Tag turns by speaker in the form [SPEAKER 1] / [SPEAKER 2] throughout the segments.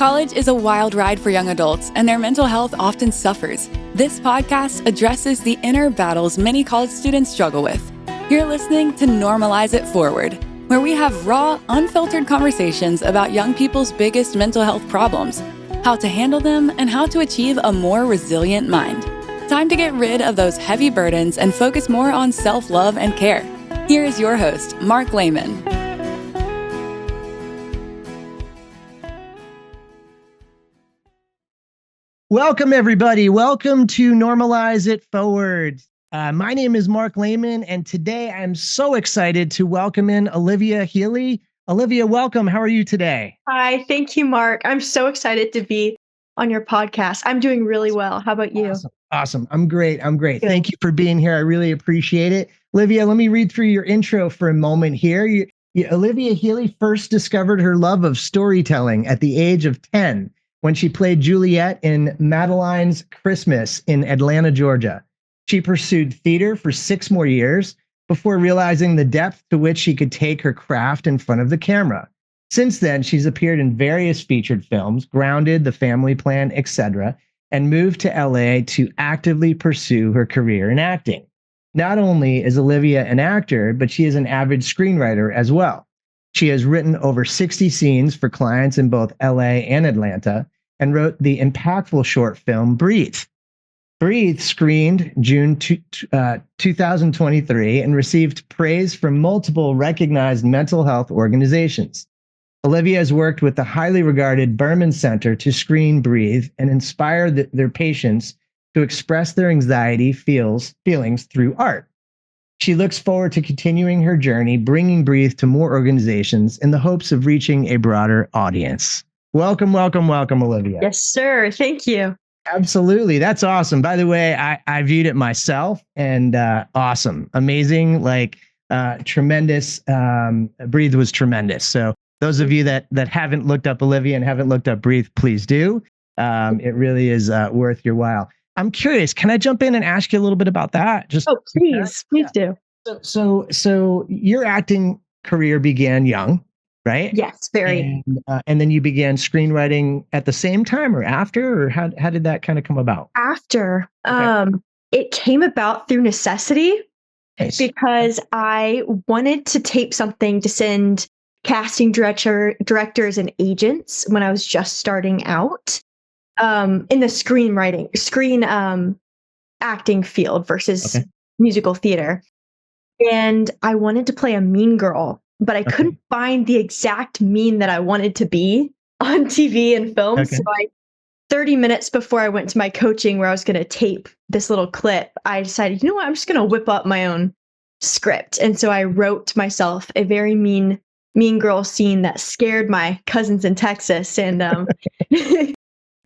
[SPEAKER 1] College is a wild ride for young adults, and their mental health often suffers. This podcast addresses the inner battles many college students struggle with. You're listening to Normalize It Forward, where we have raw, unfiltered conversations about young people's biggest mental health problems, how to handle them, and how to achieve a more resilient mind. Time to get rid of those heavy burdens and focus more on self-love and care. Here is your host, Mark Lehman.
[SPEAKER 2] Welcome, everybody. Welcome to Normalize It Forward. My name is Mark Lehman, and today I'm so excited to welcome in Olivia Healey. Olivia, welcome. How are you today?
[SPEAKER 3] Hi, thank you, Mark. I'm so excited to be on your podcast. I'm doing really well. How about you?
[SPEAKER 2] Awesome. I'm great.
[SPEAKER 3] Good.
[SPEAKER 2] Thank you for being here. I really appreciate it. Olivia, let me read through your intro for a moment here. Olivia Healey first discovered her love of storytelling at the age of 10 when she played Juliet in Madeline's Christmas in Atlanta, Georgia. She pursued theater for 6 more years before realizing the depth to which she could take her craft in front of the camera. Since then, she's appeared in various featured films, Grounded, The Family Plan, etc., and moved to LA to actively pursue her career in acting. Not only is Olivia an actor, but she is an avid screenwriter as well. She has written over 60 scenes for clients in both LA and Atlanta and wrote the impactful short film Breathe. Breathe screened June 2023 and received praise from multiple recognized mental health organizations. Olivia has worked with the highly regarded Berman Center to screen Breathe and inspire their patients to express their anxiety feelings through art. She looks forward to continuing her journey, bringing Breathe to more organizations in the hopes of reaching a broader audience. Welcome, Olivia.
[SPEAKER 3] Yes, sir. Thank you.
[SPEAKER 2] Absolutely. That's awesome. By the way, I viewed it myself and awesome, amazing, tremendous. Breathe was tremendous. So those of you that haven't looked up Olivia and haven't looked up Breathe, please do. It really is worth your while. I'm curious, can I jump in and ask you a little bit about that?
[SPEAKER 3] Please do.
[SPEAKER 2] So your acting career began young, right?
[SPEAKER 3] Yes, very.
[SPEAKER 2] And then you began screenwriting at the same time or after, or how did that kind of come about?
[SPEAKER 3] After.
[SPEAKER 2] Okay.
[SPEAKER 3] It came about through necessity.
[SPEAKER 2] Nice.
[SPEAKER 3] Because I wanted to tape something to send casting directors and agents when I was just starting out. In the screen acting field versus musical theater. And I wanted to play a mean girl, but I couldn't find the exact mean that I wanted to be on TV and film. So 30 minutes before I went to my coaching where I was going to tape this little clip, I decided, you know what, I'm just going to whip up my own script. And so I wrote myself a very mean girl scene that scared my cousins in Texas. And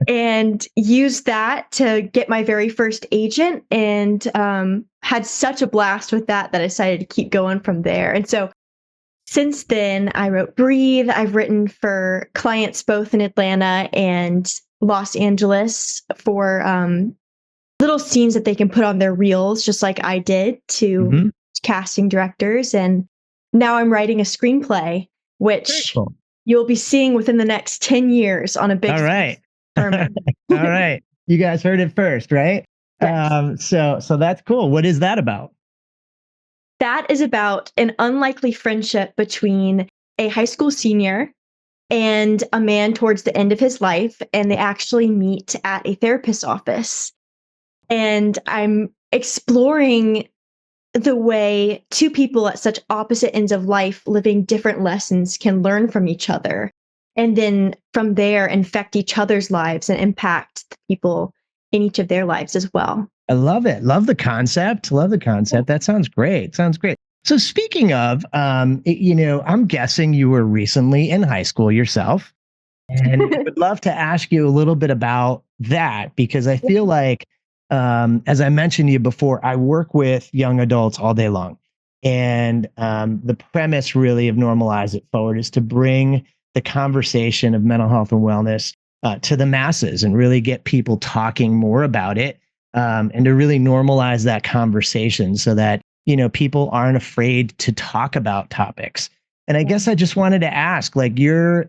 [SPEAKER 3] and used that to get my very first agent and had such a blast with that I decided to keep going from there. And so since then, I wrote Breathe. I've written for clients both in Atlanta and Los Angeles for little scenes that they can put on their reels, just like I did to casting directors. And now I'm writing a screenplay, which you'll be seeing within the next 10 years on a big
[SPEAKER 2] All right. You guys heard it first, right? Yes. So that's cool. What is that about?
[SPEAKER 3] That is about an unlikely friendship between a high school senior and a man towards the end of his life. And they actually meet at a therapist's office. And I'm exploring the way two people at such opposite ends of life living different lessons can learn from each other. And then from there, infect each other's lives and impact the people in each of their lives as well.
[SPEAKER 2] I love it. Love the concept. That sounds great. So speaking of, I'm guessing you were recently in high school yourself. And I would love to ask you a little bit about that, because I feel like, as I mentioned to you before, I work with young adults all day long. And the premise really of Normalize It Forward is to bring the conversation of mental health and wellness to the masses and really get people talking more about it, and to really normalize that conversation so that, people aren't afraid to talk about topics. And I guess I just wanted to ask, like your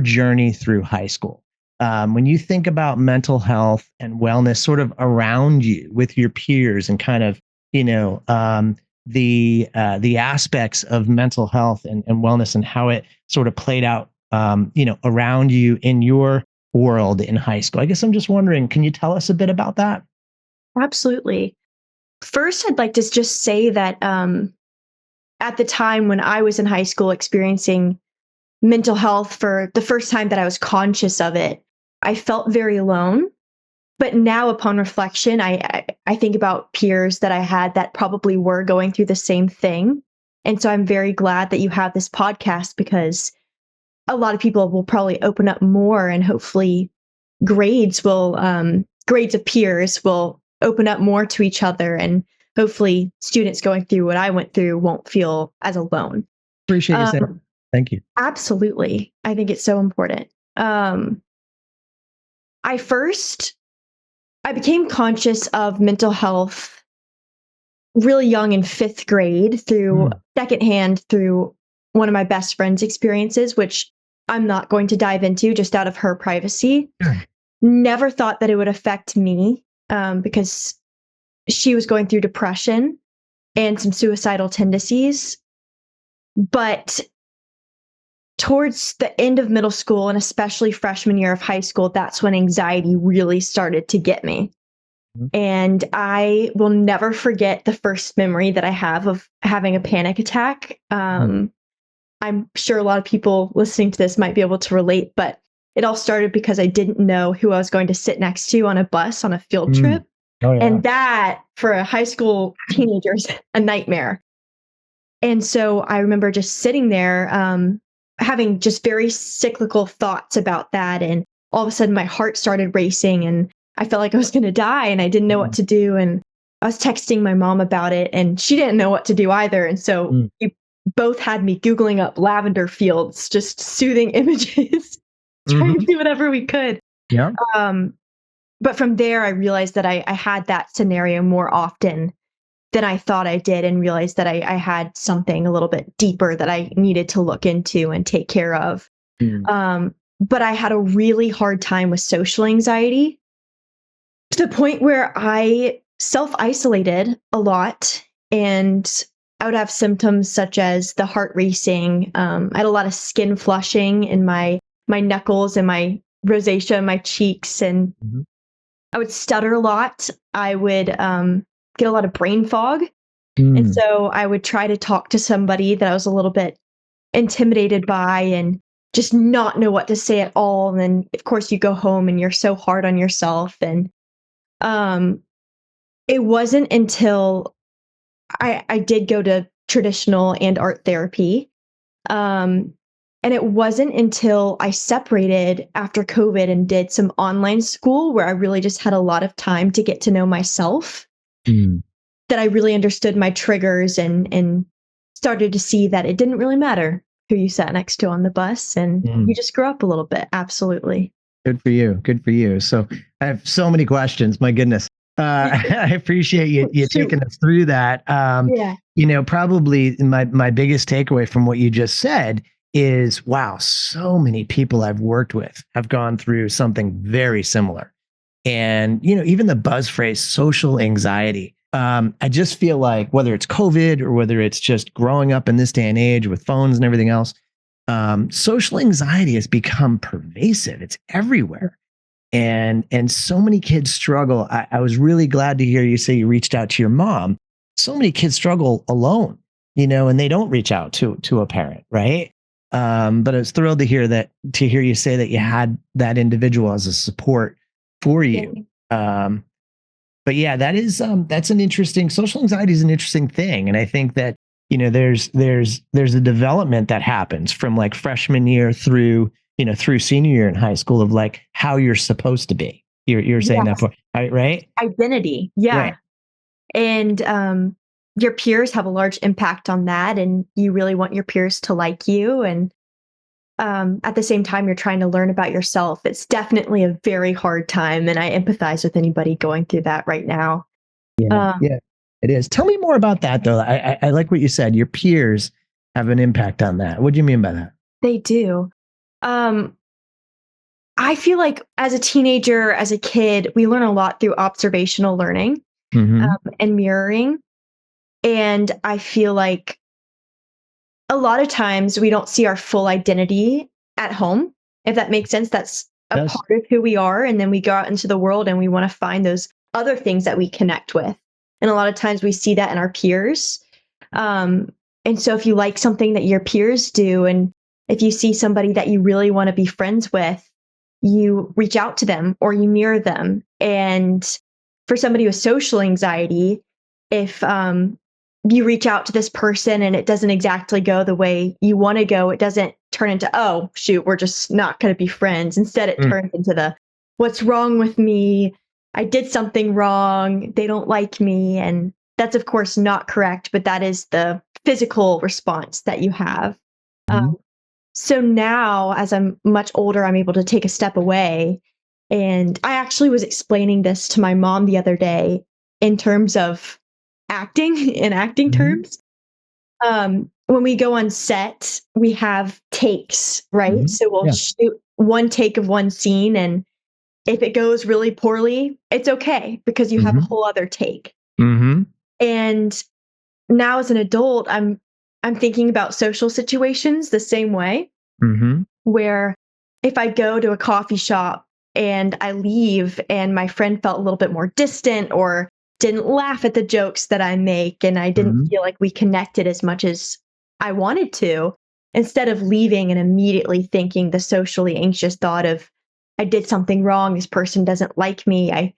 [SPEAKER 2] journey through high school. When you think about mental health and wellness sort of around you with your peers and kind of, you know, the aspects of mental health and wellness and how it sort of played out, around you in your world in high school. I guess I'm just wondering, can you tell us a bit about that?
[SPEAKER 3] Absolutely. First, I'd like to just say that at the time when I was in high school experiencing mental health for the first time that I was conscious of it, I felt very alone. But now, upon reflection, I think about peers that I had that probably were going through the same thing. And so I'm very glad that you have this podcast because a lot of people will probably open up more, and hopefully grades of peers will open up more to each other, and hopefully students going through what I went through won't feel as alone.
[SPEAKER 2] Appreciate you saying that. Thank you.
[SPEAKER 3] Absolutely. I think it's so important. I became conscious of mental health really young in fifth grade through secondhand through one of my best friend's experiences, which I'm not going to dive into just out of her privacy.
[SPEAKER 2] Sure.
[SPEAKER 3] Never thought that it would affect me because she was going through depression and some suicidal tendencies. But towards the end of middle school and especially freshman year of high school, that's when anxiety really started to get me. And I will never forget the first memory that I have of having a panic attack. I'm sure a lot of people listening to this might be able to relate, but it all started because I didn't know who I was going to sit next to on a bus on a field trip.
[SPEAKER 2] Oh, yeah.
[SPEAKER 3] And that, for a high school teenager, is a nightmare. And so I remember just sitting there, having just very cyclical thoughts about that. And all of a sudden my heart started racing and I felt like I was going to die and I didn't know what to do. And I was texting my mom about it and she didn't know what to do either. And so we both had me Googling up lavender fields, just soothing images, trying to do whatever we could.
[SPEAKER 2] Yeah.
[SPEAKER 3] But from there, I realized that I had that scenario more often than I thought I did, and realized that I had something a little bit deeper that I needed to look into and take care of. But I had a really hard time with social anxiety to the point where I self-isolated a lot, and I would have symptoms such as the heart racing. I had a lot of skin flushing in my knuckles and my rosacea in my cheeks, and I would stutter a lot. I would get a lot of brain fog. And so I would try to talk to somebody that I was a little bit intimidated by and just not know what to say at all. And then, of course, you go home and you're so hard on yourself. And it wasn't until I did go to traditional and art therapy. And it wasn't until I separated after COVID and did some online school where I really just had a lot of time to get to know myself that I really understood my triggers and started to see that it didn't really matter who you sat next to on the bus, and you just grew up a little bit. Absolutely.
[SPEAKER 2] Good for you. Good for you. So I have so many questions. My goodness. I appreciate you taking us through that. Probably my biggest takeaway from what you just said is, wow, so many people I've worked with have gone through something very similar. And, even the buzz phrase, social anxiety. I just feel like whether it's COVID or whether it's just growing up in this day and age with phones and everything else, social anxiety has become pervasive. It's everywhere. And so many kids struggle. I was really glad to hear you say you reached out to your mom. So many kids struggle alone, and they don't reach out to a parent, right? But I was thrilled to hear you say that you had that individual as a support for you. But yeah, that's an interesting, social anxiety is an interesting thing. And I think that, there's a development that happens from like freshman year through senior year in high school of like how you're supposed to be. You're saying that, right?
[SPEAKER 3] Identity. Yeah. Right. And, your peers have a large impact on that, and you really want your peers to like you. And at the same time, you're trying to learn about yourself. It's definitely a very hard time, and I empathize with anybody going through that right now.
[SPEAKER 2] Yeah, it is. Tell me more about that, though. I like what you said. Your peers have an impact on that. What do you mean by that?
[SPEAKER 3] They do. I feel like as a teenager, as a kid, we learn a lot through observational learning
[SPEAKER 2] Mm-hmm.
[SPEAKER 3] and mirroring. And I feel like a lot of times we don't see our full identity at home, if that makes sense. That's a
[SPEAKER 2] Yes.
[SPEAKER 3] part of who we are. And then we go out into the world and we want to find those other things that we connect with. And a lot of times we see that in our peers. And so if you like something that your peers do, and if you see somebody that you really want to be friends with, you reach out to them or you mirror them. And for somebody with social anxiety, if you reach out to this person and it doesn't exactly go the way you want to go, it doesn't turn into, oh, shoot, we're just not going to be friends. Instead, it turns into the, what's wrong with me? I did something wrong. They don't like me. And that's, of course, not correct, but that is the physical response that you have.
[SPEAKER 2] Mhm.
[SPEAKER 3] So now, as I'm much older, I'm able to take a step away. And I actually was explaining this to my mom the other day in terms of acting, in acting terms. When we go on set, we have takes, right?
[SPEAKER 2] Mhm.
[SPEAKER 3] So we'll
[SPEAKER 2] Yeah.
[SPEAKER 3] shoot one take of one scene, and if it goes really poorly, it's okay because you have a whole other take.
[SPEAKER 2] Mm-hmm.
[SPEAKER 3] And now as an adult, I'm thinking about social situations the same way,
[SPEAKER 2] Mm-hmm.
[SPEAKER 3] where if I go to a coffee shop and I leave and my friend felt a little bit more distant or didn't laugh at the jokes that I make and I didn't feel like we connected as much as I wanted to, instead of leaving and immediately thinking the socially anxious thought of, I did something wrong, this person doesn't like me, I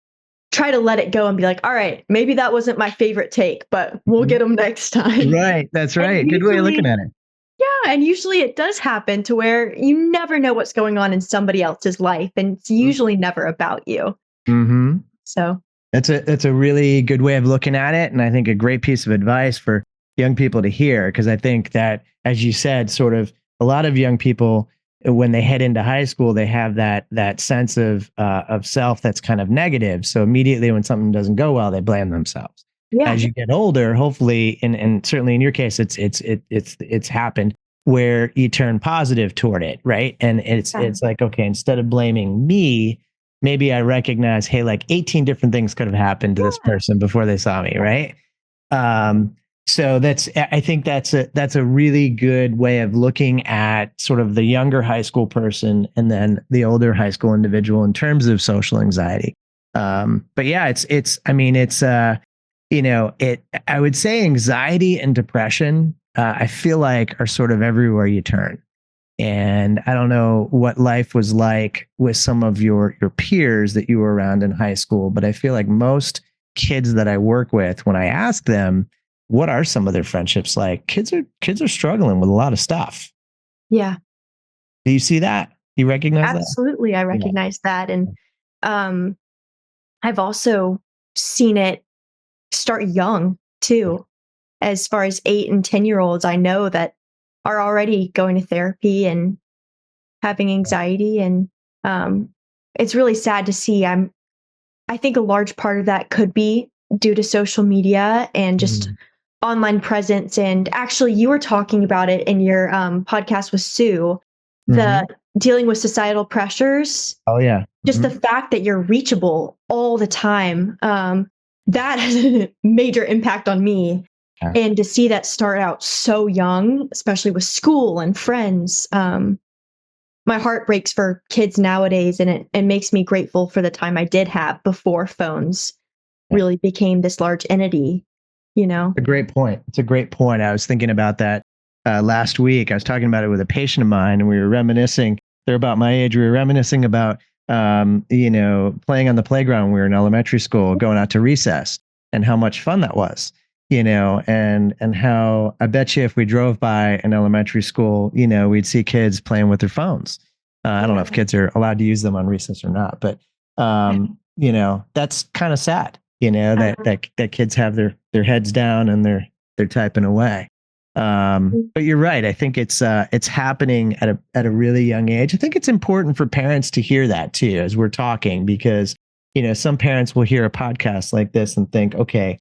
[SPEAKER 3] try to let it go and be like, all right, maybe that wasn't my favorite take, but we'll get them next time.
[SPEAKER 2] Right. That's
[SPEAKER 3] And
[SPEAKER 2] right. Good way of looking
[SPEAKER 3] usually,
[SPEAKER 2] at it.
[SPEAKER 3] yeah, and usually it does happen to where you never know what's going on in somebody else's life, and it's usually never about you.
[SPEAKER 2] Mm-hmm.
[SPEAKER 3] So
[SPEAKER 2] That's a really good way of looking at it, and I think a great piece of advice for young people to hear, because I think that, as you said, sort of a lot of young people, when they head into high school, they have that sense of self that's kind of negative. So immediately when something doesn't go well, they blame themselves.
[SPEAKER 3] yeah,
[SPEAKER 2] As you get older, hopefully, and certainly in your case, it's happened where you turn positive toward it, right? And it's like, okay, instead of blaming me, maybe I recognize, hey, like 18 different things could have happened to this person before they saw me, right? So I think that's a really good way of looking at sort of the younger high school person and then the older high school individual in terms of social anxiety. But yeah, I would say anxiety and depression, I feel like, are sort of everywhere you turn. And I don't know what life was like with some of your peers that you were around in high school, but I feel like most kids that I work with, when I ask them, what are some of their friendships like? Kids are struggling with a lot of stuff.
[SPEAKER 3] yeah,
[SPEAKER 2] Do you see that? You recognize that?
[SPEAKER 3] absolutely. I
[SPEAKER 2] Yeah.
[SPEAKER 3] recognize that. And I've also seen it start young too. As far as 8 and 10-year-olds, I know that are already going to therapy and having anxiety. And it's really sad to see. I think a large part of that could be due to social media and just online presence. And actually, you were talking about it in your podcast with Sue, the dealing with societal pressures.
[SPEAKER 2] Oh yeah.
[SPEAKER 3] Just the fact that you're reachable all the time, that has a major impact on me.
[SPEAKER 2] Yeah.
[SPEAKER 3] And to see that start out so young, especially with school and friends, my heart breaks for kids nowadays, and it makes me grateful for the time I did have before phones really became this large entity, you know?
[SPEAKER 2] A great point. It's a great point. I was thinking about that last week. I was talking about it with a patient of mine, and we were reminiscing. They're about my age. We were reminiscing about, playing on the playground when we were in elementary school, going out to recess, and how much fun that was, and how I bet you if we drove by an elementary school, we'd see kids playing with their phones. I don't know if kids are allowed to use them on recess or not, but, that's kind of sad. That kids have their heads down and they're typing away. But you're right. I think it's happening at a really young age. I think it's important for parents to hear that too, as we're talking, because, some parents will hear a podcast like this and think, okay,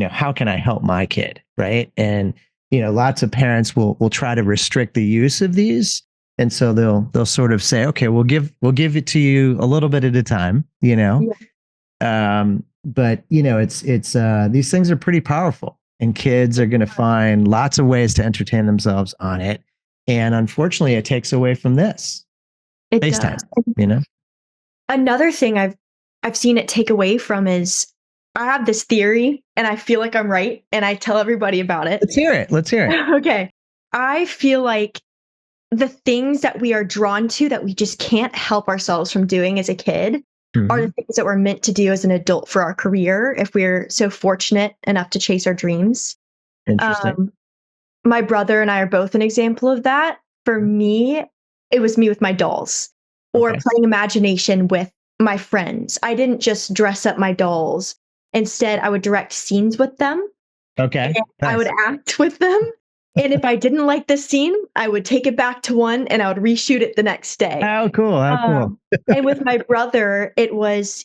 [SPEAKER 2] how can I help my kid? Right. And, lots of parents will try to restrict the use of these. And so they'll sort of say, okay, we'll give it to you a little bit at a time,
[SPEAKER 3] Yeah.
[SPEAKER 2] But it's these things are pretty powerful, and kids are going to find lots of ways to entertain themselves on it. And unfortunately, it takes away from this
[SPEAKER 3] It
[SPEAKER 2] FaceTime,
[SPEAKER 3] does. Another thing I've seen it take away from is I have this theory and I feel like I'm right and I tell everybody about it.
[SPEAKER 2] Let's hear it.
[SPEAKER 3] Okay. I feel like the things that we are drawn to that we just can't help ourselves from doing as a kid are the things that we're meant to do as an adult for our career if we're so fortunate enough to chase our dreams.
[SPEAKER 2] Interesting.
[SPEAKER 3] My brother and I are both an example of that. For me, it was me with my dolls or playing imagination with my friends. I didn't just dress up my dolls. Instead, I would direct scenes with them.
[SPEAKER 2] Okay.
[SPEAKER 3] I would act with them. And if I didn't like the scene, I would take it back to one and I would reshoot it the next day.
[SPEAKER 2] How cool.
[SPEAKER 3] And with my brother,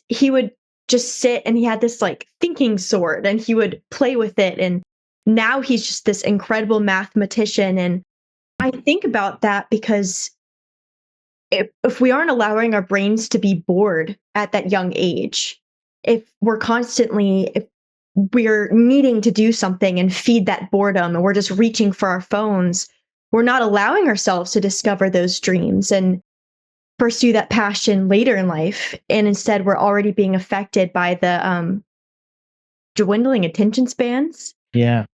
[SPEAKER 3] he would just sit and he had this like thinking sword and he would play with it. And now he's just this incredible mathematician. And I think about that because if we aren't allowing our brains to be bored at that young age, if we're needing to do something and feed that boredom and we're just reaching for our phones, we're not allowing ourselves to discover those dreams and pursue that passion later in life. And instead, we're already being affected by the dwindling attention spans.
[SPEAKER 2] Yeah.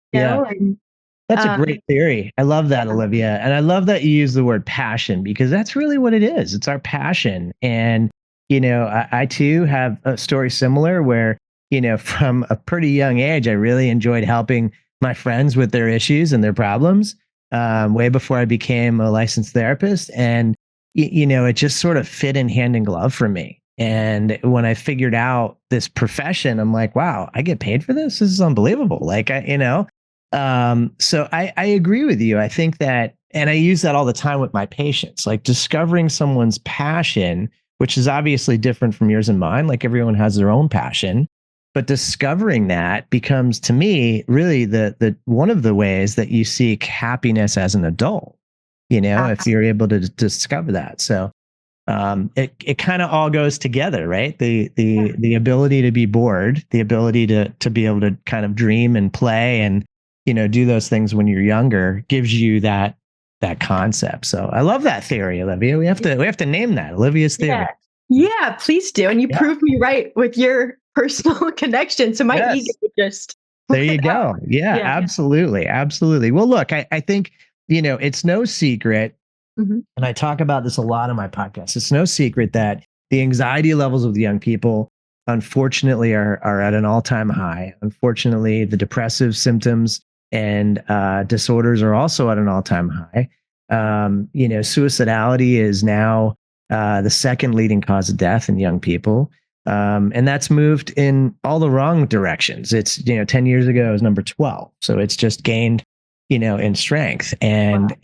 [SPEAKER 2] That's a great theory. I love that, Olivia. And I love that you use the word passion, because that's really what it is. It's our passion. And, I too have a story similar where, from a pretty young age, I really enjoyed helping my friends with their issues and their problems, way before I became a licensed therapist. And, it just sort of fit in hand in glove for me. And when I figured out this profession, I'm like, wow, I get paid for this? This is unbelievable. Like, so I agree with you. I think that, and I use that all the time with my patients, like discovering someone's passion, which is obviously different from yours and mine. Like everyone has their own passion, but discovering that becomes, to me, really the one of the ways that you seek happiness as an adult, if you're able to discover that. So it kind of all goes together, right? The ability to be bored, the ability to be able to kind of dream and play and, do those things when you're younger gives you that concept. So I love that theory, Olivia. We have to name that Olivia's theory.
[SPEAKER 3] Yeah, please do. And you proved me right with your personal connection. So my ego just
[SPEAKER 2] there you go. Yeah, absolutely. Well, look, I think, it's no secret, and I talk about this a lot in my podcast. It's no secret that the anxiety levels of the young people, unfortunately, are at an all-time high. Unfortunately, the depressive symptoms and disorders are also at an all-time high. Suicidality is now the second leading cause of death in young people. And that's moved in all the wrong directions. It's, 10 years ago it was number 12. So it's just gained, in strength. And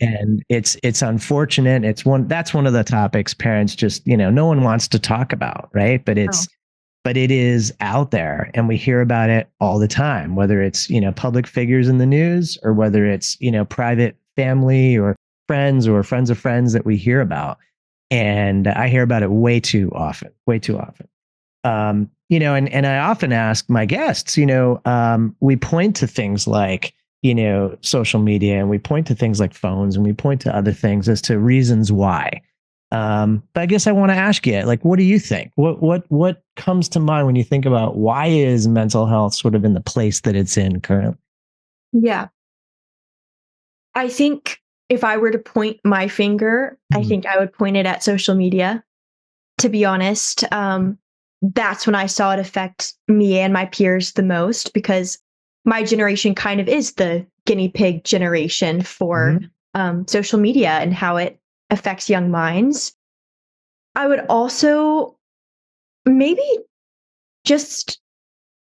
[SPEAKER 2] it's unfortunate. That's one of the topics parents just, no one wants to talk about, right? But it is out there and we hear about it all the time, whether it's, public figures in the news or whether it's, private family or friends of friends that we hear about. And I hear about it way too often. And I often ask my guests, we point to things like, social media, and we point to things like phones, and we point to other things as to reasons why. But I guess I want to ask you, like, what do you think? What comes to mind when you think about why is mental health sort of in the place that it's in currently?
[SPEAKER 3] Yeah. I think if I were to point my finger, I think I would point it at social media. To be honest, that's when I saw it affect me and my peers the most, because my generation kind of is the guinea pig generation for social media and how it affects young minds. I would also maybe just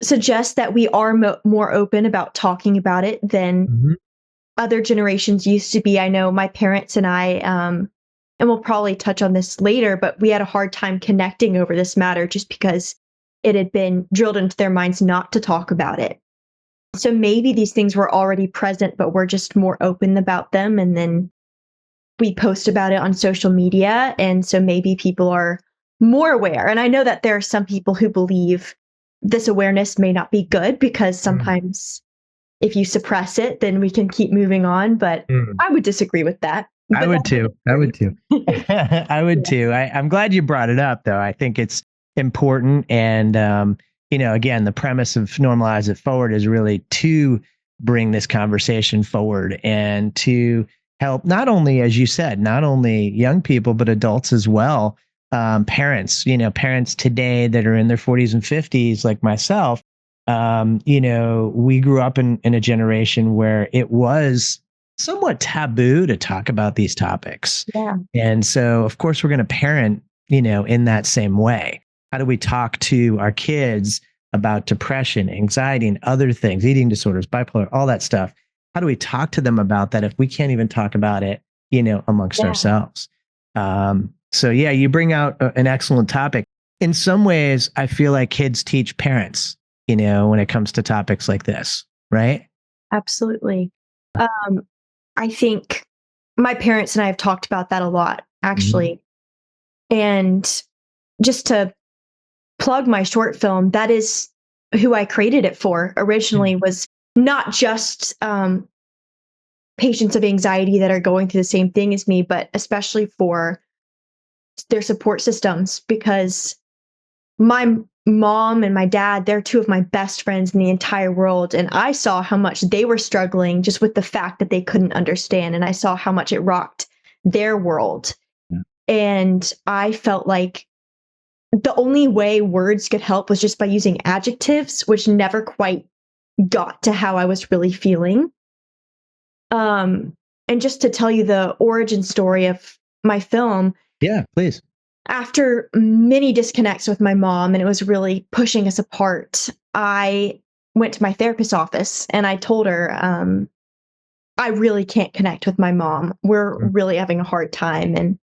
[SPEAKER 3] suggest that we are more open about talking about it than other generations used to be. I know my parents and I, and we'll probably touch on this later, but we had a hard time connecting over this matter just because it had been drilled into their minds not to talk about it. So maybe these things were already present, but we're just more open about them. And then we post about it on social media. And so maybe people are more aware. And I know that there are some people who believe this awareness may not be good because sometimes if you suppress it, then we can keep moving on. But I would disagree with that.
[SPEAKER 2] I would too. I would too. I would too. I'm glad you brought it up, though. I think it's important. And, again, the premise of Normalize It Forward is really to bring this conversation forward and to help not only, as you said, not only young people, but adults as well. Parents, parents today that are in their 40s and 50s, like myself, we grew up in a generation where it was somewhat taboo to talk about these topics.
[SPEAKER 3] Yeah.
[SPEAKER 2] And so, of course, we're going to parent, in that same way. How do we talk to our kids about depression, anxiety, and other things, eating disorders, bipolar, all that stuff? How do we talk to them about that if we can't even talk about it, amongst ourselves? So yeah, you bring out an excellent topic. In some ways, I feel like kids teach parents, when it comes to topics like this, right?
[SPEAKER 3] Absolutely. I think my parents and I have talked about that a lot, actually. And just to plug my short film, that is who I created it for originally, was not just patients of anxiety that are going through the same thing as me, but especially for their support systems, because my mom and my dad, they're two of my best friends in the entire world. And I saw how much they were struggling just with the fact that they couldn't understand. And I saw how much it rocked their world. Yeah. And I felt like the only way words could help was just by using adjectives, which never quite got to how I was really feeling. And just to tell you the origin story of my film.
[SPEAKER 2] Yeah, please.
[SPEAKER 3] After many disconnects with my mom, and it was really pushing us apart, I went to my therapist's office and I told her, I really can't connect with my mom. We're really having a hard time. And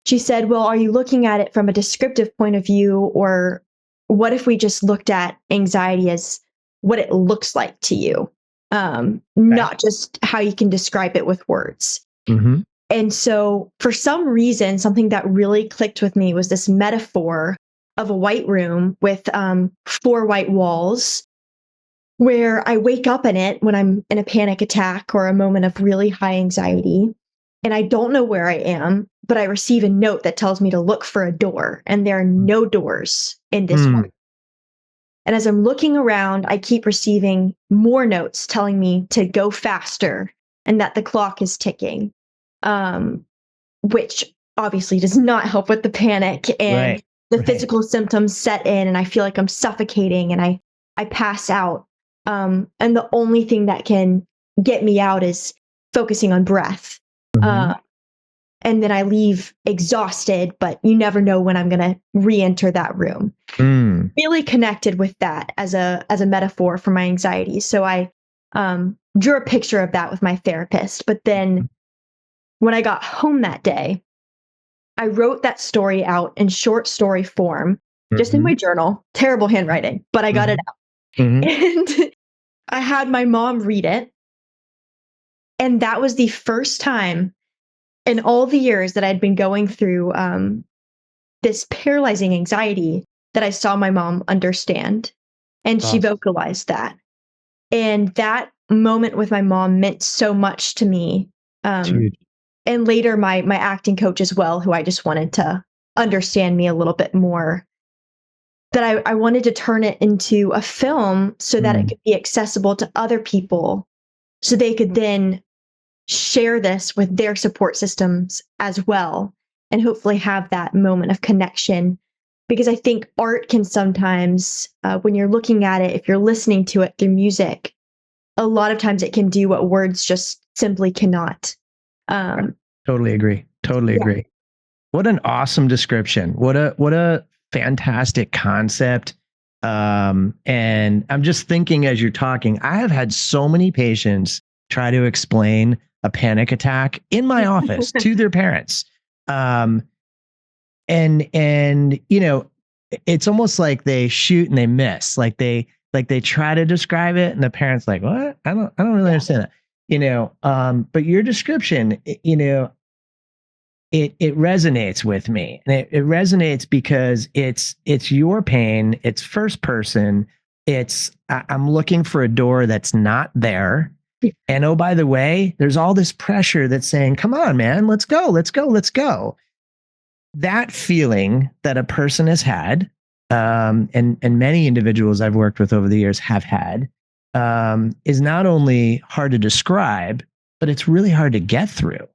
[SPEAKER 3] she said, well, are you looking at it from a descriptive point of view? Or what if we just looked at anxiety as what it looks like to you? Not just how you can describe it with words. Mm-hmm. And so for some reason, something that really clicked with me was this metaphor of a white room with 4 white walls, where I wake up in it when I'm in a panic attack or a moment of really high anxiety. And I don't know where I am, but I receive a note that tells me to look for a door. And there are no doors in this one. And as I'm looking around, I keep receiving more notes telling me to go faster and that the clock is ticking. Which obviously does not help with the panic, and the physical symptoms set in, and I feel like I'm suffocating and I pass out. And the only thing that can get me out is focusing on breath. And then I leave exhausted, but you never know when I'm going to re-enter that room. Really connected with that as a metaphor for my anxiety. So I drew a picture of that with my therapist, but then when I got home that day, I wrote that story out in short story form, just in my journal. Terrible handwriting, but I got it out. And I had my mom read it. And that was the first time in all the years that I'd been going through this paralyzing anxiety that I saw my mom understand. And she vocalized that. And that moment with my mom meant so much to me. And later, my acting coach as well, who I just wanted to understand me a little bit more, that I wanted to turn it into a film so that it could be accessible to other people, so they could then share this with their support systems as well, and hopefully have that moment of connection. Because I think art can sometimes, when you're looking at it, if you're listening to it through music, a lot of times it can do what words just simply cannot.
[SPEAKER 2] Totally agree. Totally agree. What an awesome description. What a fantastic concept. And I'm just thinking as you're talking, I have had so many patients try to explain a panic attack in my office to their parents. And it's almost like they shoot and they miss. Like they Like they try to describe it and the parent's like, what? I don't really understand that. But your description, it resonates with me. And it resonates because it's your pain, it's first person, I'm looking for a door that's not there. And oh, by the way, there's all this pressure that's saying, come on, man, let's go, let's go, let's go. That feeling that a person has had, and many individuals I've worked with over the years have had, is not only hard to describe, but it's really hard to get through.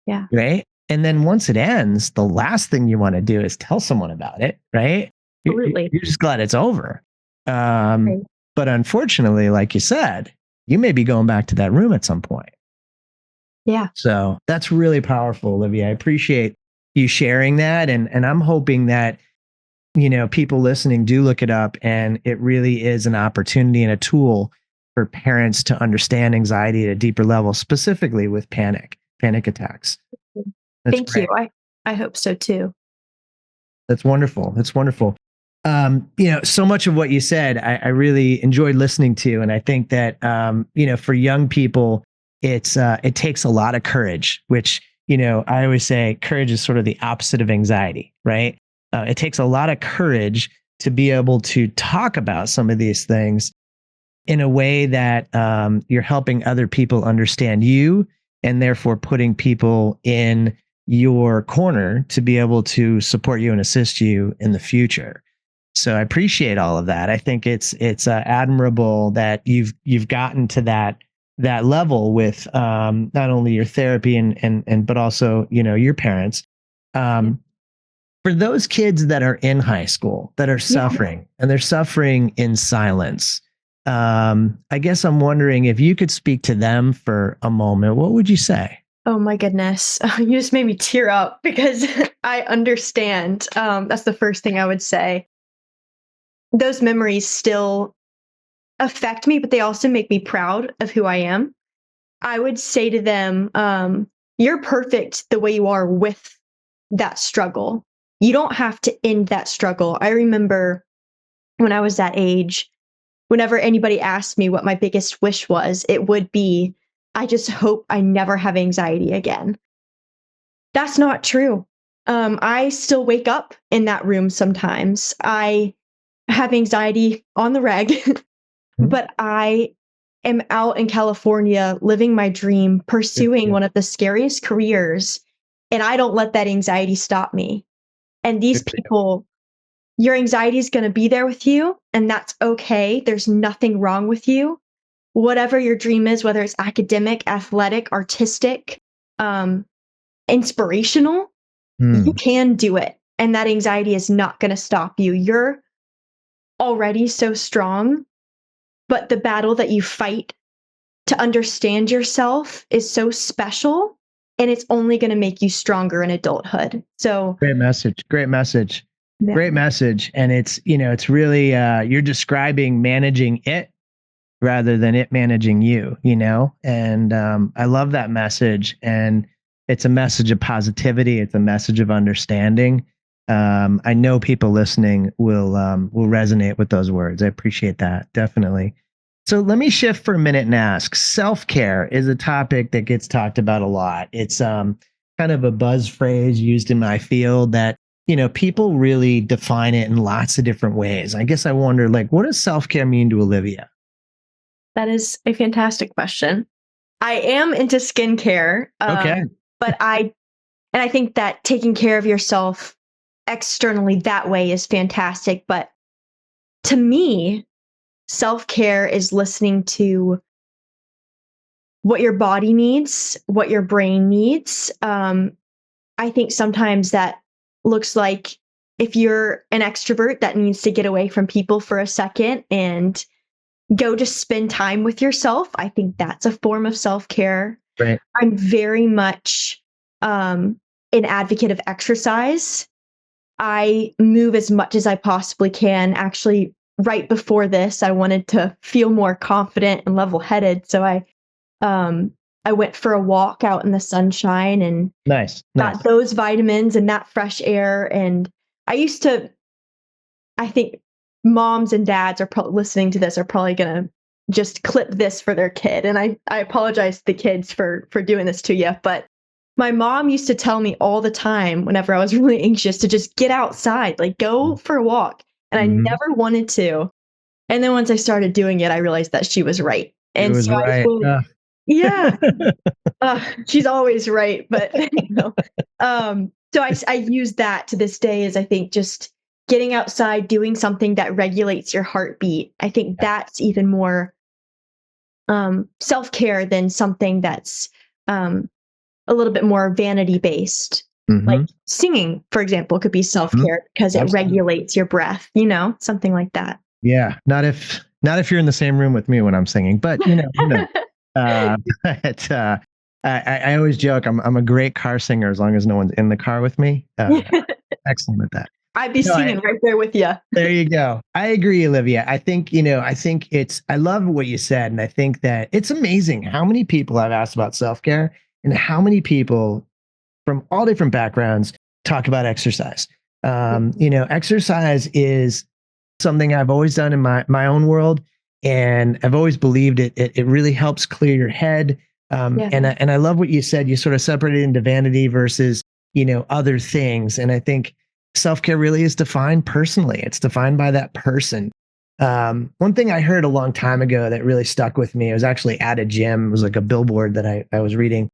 [SPEAKER 3] Yeah.
[SPEAKER 2] Right. And then once it ends, the last thing you want to do is tell someone about it. Right.
[SPEAKER 3] Absolutely.
[SPEAKER 2] You're just glad it's over. Right. But unfortunately, like you said, you may be going back to that room at some point.
[SPEAKER 3] Yeah.
[SPEAKER 2] So that's really powerful, Olivia. I appreciate you sharing that. And I'm hoping that, people listening do look it up, and it really is an opportunity and a tool for parents to understand anxiety at a deeper level, specifically with panic attacks.
[SPEAKER 3] Thank you. I hope so too.
[SPEAKER 2] That's wonderful. That's wonderful. So much of what you said, I really enjoyed listening to. And I think that, for young people, it takes a lot of courage, which, I always say courage is sort of the opposite of anxiety, right? It takes a lot of courage to be able to talk about some of these things in a way that you're helping other people understand you, and therefore putting people in your corner to be able to support you and assist you in the future. So I appreciate all of that. I think it's admirable that you've gotten to that level with not only your therapy and but also your parents. For those kids that are in high school that are suffering, and they're suffering in silence, I guess I'm wondering if you could speak to them for a moment. What would you say?
[SPEAKER 3] Oh my goodness. You just made me tear up because I understand. That's the first thing I would say. Those memories still affect me, but they also make me proud of who I am. I would say to them, you're perfect the way you are with that struggle. You don't have to end that struggle. I remember when I was that age, whenever anybody asked me what my biggest wish was, it would be, I just hope I never have anxiety again. That's not true. I still wake up in that room sometimes. I have anxiety on the reg, but I am out in California living my dream, pursuing one of the scariest careers, and I don't let that anxiety stop me. And these people, your anxiety is going to be there with you, and that's okay. There's nothing wrong with you. Whatever your dream is, whether it's academic, athletic, artistic, inspirational, you can do it. And that anxiety is not going to stop you. You're already so strong, but the battle that you fight to understand yourself is so special, and it's only going to make you stronger in adulthood. So
[SPEAKER 2] great message. Yeah. Great message. And it's, it's really, you're describing managing it rather than it managing you, and I love that message. And it's a message of positivity. It's a message of understanding. I know people listening will resonate with those words. I appreciate that. Definitely. So let me shift for a minute and ask, self-care is a topic that gets talked about a lot. It's kind of a buzz phrase used in my field that, people really define it in lots of different ways. I guess I wonder, what does self-care mean to Olivia?
[SPEAKER 3] That is a fantastic question. I am into skincare.
[SPEAKER 2] Okay.
[SPEAKER 3] But I think that taking care of yourself externally that way is fantastic. But to me, self-care is listening to what your body needs, what your brain needs. I think sometimes that looks like, if you're an extrovert that needs to get away from people for a second and go just spend time with yourself, I think that's a form of self-care.
[SPEAKER 2] Right.
[SPEAKER 3] I'm very much an advocate of exercise. I move as much as I possibly can. Actually, right before this, I wanted to feel more confident and level-headed. So I went for a walk out in the sunshine and got those vitamins and that fresh air. And I think moms and dads are listening to this are probably going to just clip this for their kid. And I apologize to the kids for doing this to you, but my mom used to tell me all the time whenever I was really anxious to just get outside, like go for a walk. And I never wanted to. And then once I started doing it, I realized that she was right.
[SPEAKER 2] It
[SPEAKER 3] And
[SPEAKER 2] was
[SPEAKER 3] so
[SPEAKER 2] right.
[SPEAKER 3] yeah, she's always right. But, so I use that to this day as I think just getting outside, doing something that regulates your heartbeat. I think that's even more self-care than something that's a little bit more vanity based. Like singing, for example, could be self-care because it regulates your breath, something like that.
[SPEAKER 2] Yeah. Not if you're in the same room with me when I'm singing, but but I always joke I'm a great car singer as long as no one's in the car with me. Excellent at that.
[SPEAKER 3] I'd be singing right there with you.
[SPEAKER 2] There you go. I agree, Olivia. I think I love what you said. And I think that it's amazing how many people I've asked about self-care and how many people from all different backgrounds talk about exercise. Exercise is something I've always done in my own world. And I've always believed it really helps clear your head. And I love what you said. You sort of separated into vanity versus, other things. And I think self-care really is defined personally. It's defined by that person. One thing I heard a long time ago that really stuck with me, it was actually at a gym. It was like a billboard that I was reading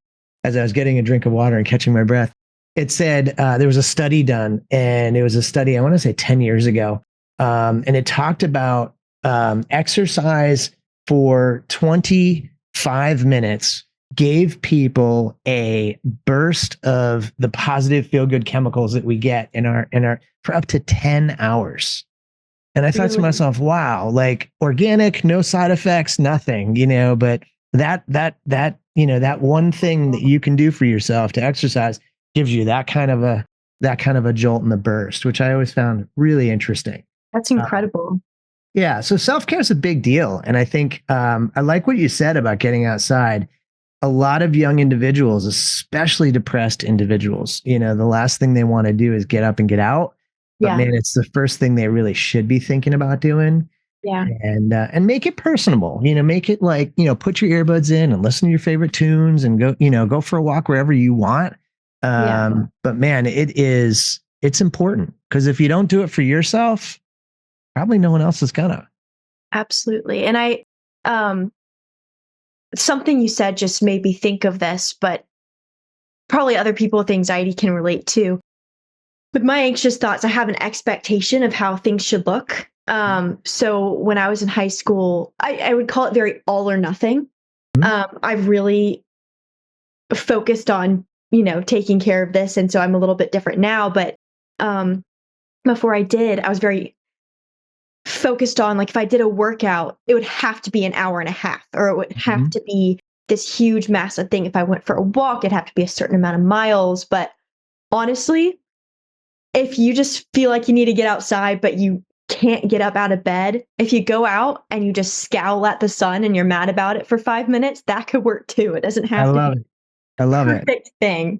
[SPEAKER 2] as I was getting a drink of water and catching my breath. It said there was a study done, and it was a study, I want to say 10 years ago. And it talked about exercise for 25 minutes gave people a burst of the positive feel-good chemicals that we get in our for up to 10 hours. And I thought to myself, wow, like organic, no side effects, nothing, but that one thing that you can do for yourself to exercise gives you that kind of a jolt and a burst, which I always found really interesting.
[SPEAKER 3] That's incredible.
[SPEAKER 2] Yeah. So self-care is a big deal. And I think I like what you said about getting outside. A lot of young individuals, especially depressed individuals, the last thing they want to do is get up and get out. But man, it's the first thing they really should be thinking about doing.
[SPEAKER 3] Yeah.
[SPEAKER 2] And make it personable, make it like, put your earbuds in and listen to your favorite tunes and go for a walk wherever you want. But man, it's important because if you don't do it for yourself, probably no one else is gonna.
[SPEAKER 3] Absolutely. And something you said just made me think of this, but probably other people with anxiety can relate too. With my anxious thoughts, I have an expectation of how things should look. So when I was in high school, I would call it very all or nothing. I've really focused on, taking care of this. And so I'm a little bit different now. But before I did, I was very focused on, like, if I did a workout, it would have to be an hour and a half, or it would have to be this huge, massive thing. If I went for a walk, it'd have to be a certain amount of miles. But honestly, if you just feel like you need to get outside, but you can't get up out of bed, if you go out and you just scowl at the sun and you're mad about it for 5 minutes, that could work too. It doesn't have to be
[SPEAKER 2] I love
[SPEAKER 3] a perfect thing,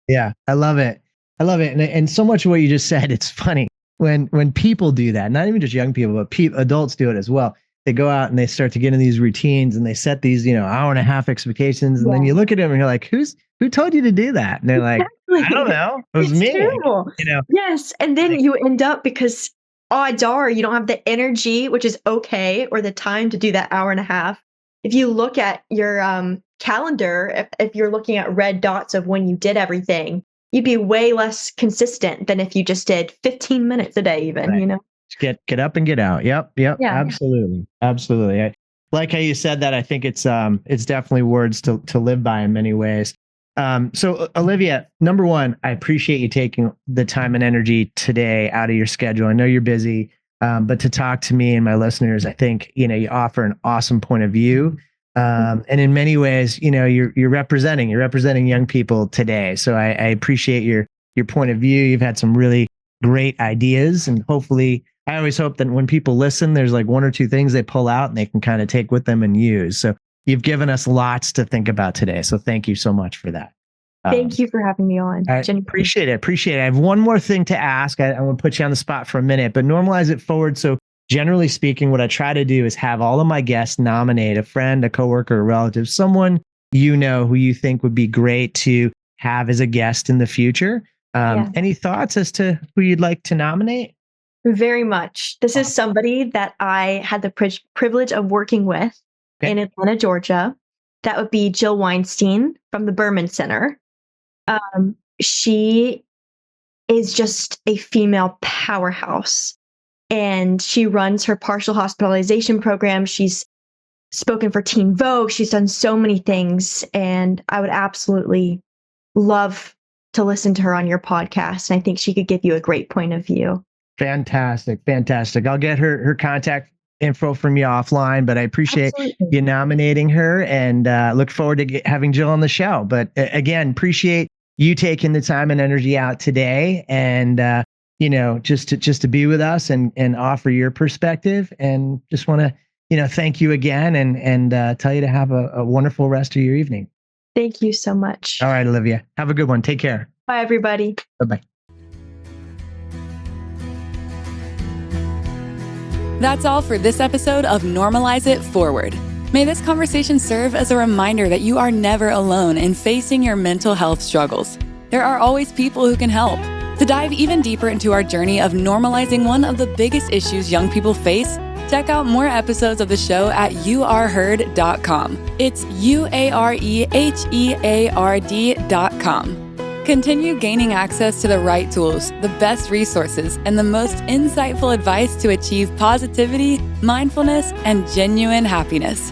[SPEAKER 2] Yeah. I love it. And so much of what you just said, it's funny. When people do that, not even just young people, but adults do it as well. They go out and they start to get in these routines and they set these, hour and a half expectations. And then you look at them and you're like, who told you to do that? And they're like, I don't know. It was me.
[SPEAKER 3] Terrible. Yes. And then you end up, because odds are you don't have the energy, which is okay, or the time to do that hour and a half. If you look at your calendar, if you're looking at red dots of when you did everything, you'd be way less consistent than if you just did 15 minutes a day even,
[SPEAKER 2] Get up and get out. Yep.
[SPEAKER 3] Yeah.
[SPEAKER 2] Absolutely. I like how you said that. I think it's definitely words to live by in many ways. So Olivia, number one, I appreciate you taking the time and energy today out of your schedule. I know you're busy, but to talk to me and my listeners, I think, you offer an awesome point of view. And in many ways, you're representing young people today. So I appreciate your point of view. You've had some really great ideas, and hopefully I always hope that when people listen, there's like one or two things they pull out and they can kind of take with them and use. So you've given us lots to think about today. So thank you so much for that.
[SPEAKER 3] Thank you for having me on.
[SPEAKER 2] I appreciate it. I have one more thing to ask. I want to put you on the spot for a minute, but normalize it forward. So generally speaking, what I try to do is have all of my guests nominate a friend, a coworker, a relative, someone you know who you think would be great to have as a guest in the future. Any thoughts as to who you'd like to nominate?
[SPEAKER 3] Very much. This is somebody that I had the privilege of working with in Atlanta, Georgia. That would be Jill Weinstein from the Berman Center. She is just a female powerhouse, and she runs her partial hospitalization program. She's spoken for Teen Vogue. She's done so many things, and I would absolutely love to listen to her on your podcast. And I think she could give you a great point of view.
[SPEAKER 2] Fantastic. I'll get her contact info from you offline, but I appreciate you nominating her, and look forward to having Jill on the show. But again, appreciate you taking the time and energy out today, and just to be with us and offer your perspective. And just want to thank you again, and tell you to have a wonderful rest of your evening.
[SPEAKER 3] Thank you so much.
[SPEAKER 2] All right, Olivia, have a good one. Take care.
[SPEAKER 3] Bye, everybody.
[SPEAKER 2] Bye-bye.
[SPEAKER 1] That's all for this episode of Normalize It Forward. May this conversation serve as a reminder that you are never alone in facing your mental health struggles. There are always people who can help. To dive even deeper into our journey of normalizing one of the biggest issues young people face, check out more episodes of the show at youareheard.com. It's UAREHEARD.com. Continue gaining access to the right tools, the best resources, and the most insightful advice to achieve positivity, mindfulness, and genuine happiness.